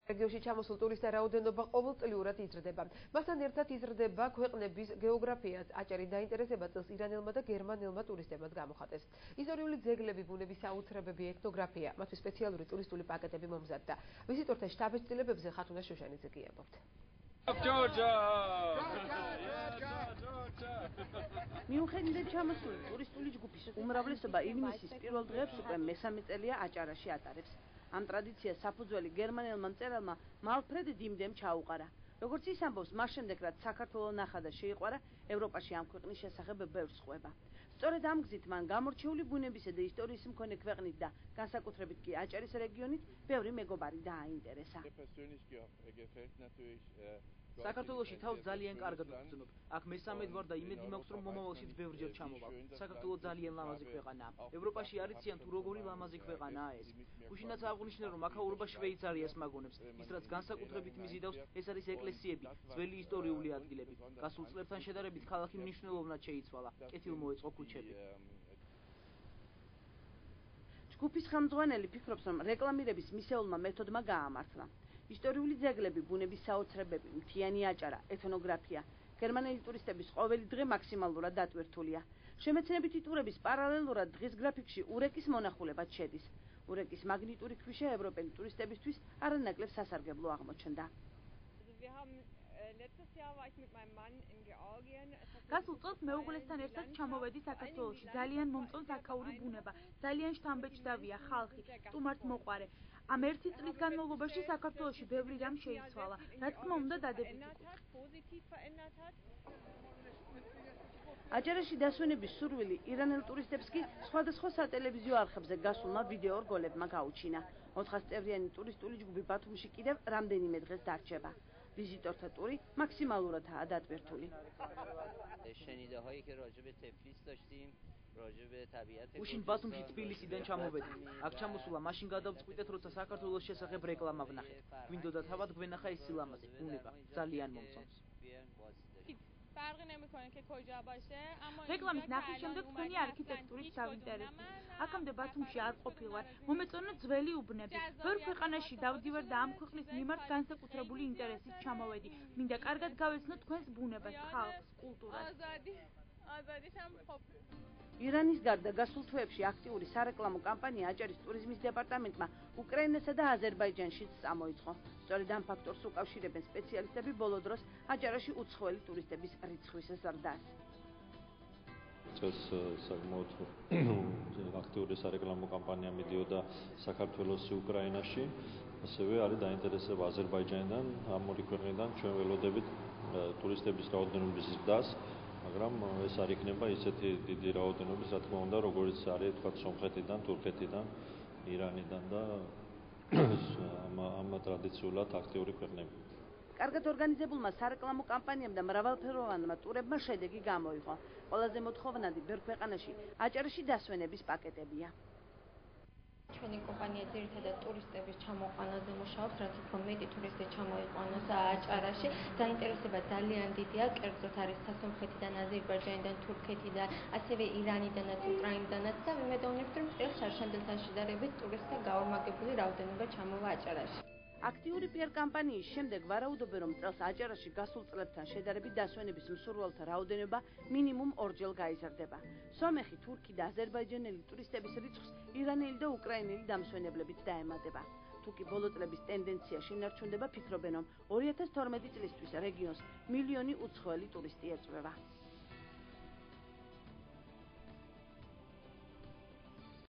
რეგიონში ჩამოსულ ტურისტთა რაოდენობა ყოველწლიურად იზრდება. მასთან ერთად იზრდება ქვეყნების გეოგრაფიაც. აჭარის დაინტერესება წელს ირანელმა და გერმანელმა ტურისტებმაც გამოხატეს. ისტორიული ძეგლები, ბუნების საოცრებები, ეთნოგრაფია, მათთვის სპეციალური ტურისტული პაკეტები მომზადდა. ვიზიტორთა შთაბეჭდილებებზე ხათუნა შუშანიძე გიებობთ. მიუხედავად ჩამოსული ტურისტული ჯგუფის უმრავლესობა ივნისის პირველ დღეებს უკვე მესამე წელია აჭარაში ატარებს. ამ ტრადიციას საფუძველი გერმანელმა მწერალმა მალფრედ დიმდემ ჩაუყარა. როგორც ის ამბობს, მას შემდეგ რაც საქართველოს ნახა და შეიყვარა, ევროპაში ამ ქვეყნის შესახებ ბევრს ხვება. სწორედ ამ გზით მან გამორჩეული ბუნებისა და ისტორიის მქონე ქვეყნით და განსაკუთრებით კი აჭარის რეგიონით ბევრი მეგობარი დააინტერესა. საქართველოში თავს ძალიან კარგად ვგრძნობ. აქ მესამედ ვარ და იმედი მაქვს, რომ მომავალშიც ბევრჯერ ჩამოვალ. საქართველო ძალიან ლამაზი ქვეყანაა. ევროპაში არიციან თუ როგორი ლამაზი ქვეყანაა ეს. უშინაც აღვნიშნე, რომ აქაურობა შვეიცარიას მაგონებს. ის რაც განსაკუთრებით მიზიდავს, ეს არის ეკლესიები, ძველი ისტორიული ადგილები. გასულ წლებთან შედარებით ქალაქი მნიშვნელოვნად შეიცვალა. კეთილმოეწყო ქუჩები. ჯგუფის ხელმძღვანელი ფიქრობს, რომ რეკლამირების მისეულმა მეთოდმა გაამართლა. ისტორიული ძეგლები, ბუნების საოცრებები, მთიანი აჭარა, ეთნოგრაფია. გერმანელი ტურისტების ყოველი დღე მაქსიმალურად დატვირთულია. შემეცნებითი ტურების პარალელურად დღის გრაფიკში ურეკის მონახულებაც შედის. ურეკის მაგნიტური ქვიშა ევროპელი ტურისტებისთვის არანაკლებ სასარგებლო აღმოჩნდა. გასულ წელს მეუღლესთან ერთად ჩამოვედი საქართველოში. ძალიან მომწონს აქაური ბუნება, ძალიან შთამბეჭდავია ხალხი, სტუმართ მოყვარე. ამ ერთი წლის განმავლობაში საქართველოში ბევრი რამ შეიცვალა. რა თქმა უნდა, დადებით აჭარაში დასვენების სურვილი ირანელ ტურისტებს კი სხვადასხვა სატელევიზიო არხებზე გასულმა ვიდეო რგოლებმა გაუჩინა. 400 წევრიანი ტურისტული ჯგუფი ბათუმში კიდევ რამდენიმე დღეს დარჩება. ვიზიტორთა ტური მაქსიმალურადაა დატვირთული. უშინ ბათუმში თბილისიდან ჩამოვედი. აქ ჩამოსულა მაშინ გადავწყვიტეთ, როცა საქართველოს შესახებ რეკლამა ვნახეთ. გვინდოდა თავად გვენახა ეს სილამაზე, ბუნება ძალიან მომწონს. რეკლამის ნახის შემდეგ თქვენი არქიტექტურით დავინტერესდი. აქამდე ბათუმში არ ყოფილვარ. მომეწონა ძველი უბნები. ბევრ ქვეყანაში დავდივარ და ამ ქვეყნის მიმართ განსაკუთრებული ინტერესით ჩამოვედი. მინდა კარგად გავეცნო თქვენს ბუნებას, ხალხს, კულტურას. ირანის გარდა გასულ თვეებში აქტიური სარეკლამო კამპანია აჭარის ტურიზმის დეპარტამენტმა უკრაინასა და აზერბაიჯანშიც წამოიწყო. სწორედ ამ ფაქტორს უკავშირებენ სპეციალისტები ბოლო დროს აჭარაში უცხოელი ტურისტების რიცხვის ზრდას. წელს საკმაოდ აქტიური სარეკლამო კამპანია მიდიოდა საქართველოსი უკრაინაში, ასევე არის დაინტერესება აზერბაიჯანიდან, ამ ორი ქვეყნიდან ჩვენ ველოდებით ტურისტების რაოდენობის ზრდას. მაგრამ ეს არ იქნება ისეთი დიდი რაოდენობის, რა თქმა უნდა, როგორც არის თქვა სომხეთიდან, თურქეთიდან, ირანიდან და ამ ტრადიციულად აქტიური ქვეყნები. კარგად ორგანიზებულმა სარეკლამო კამპანიამ და მრავალფეროვანმა ტურებმა შედეგი გამოიღო. ყველაზე მოთხოვნადი ბევრ ქვეყანაში აჭარაში დასვენების პაკეტებია. ჩვენი კომპანია ძირითადად ტურისტების ჩამოყვანაზე მუშაობს, რაც უფრო მეტი ტურისტი ჩამოიყვანოს აჭარაში. დაინტერესება ძალიან დიდია, კერძოდ არის სასომხეთიდან, აზერბაიჯანიდან, თურქეთიდან, ასევე ირანიდანაც, უკრაინიდანაც და ვიმედოვნებთ, რომ წელს შარშანდელთან შედარებით ტურისტთა გაორმაგებული რაოდენობა ჩამოვა აჭარაში. აქტიური PR კამპანიის შემდეგ ვარაუდობენ, რომ წელს აჭარაში გასულ წლებთან შედარებით დასვენების მსურველთა რაოდენობა მინიმუმ 2 ჯერ გაიზარდება. სომეხი, თურქი და აზერბაიჯანელი ტურისტების რიცხვს ირანელი და უკრაინელი დამსვენებლებიც დაემატება. თუკი ბოლო წლების ტენდენცია შენარჩუნდება, ფიქრობენ, რომ 2012 წლისთვის რეგიონს მილიონი უცხოელი ტურისტი ეწვევა.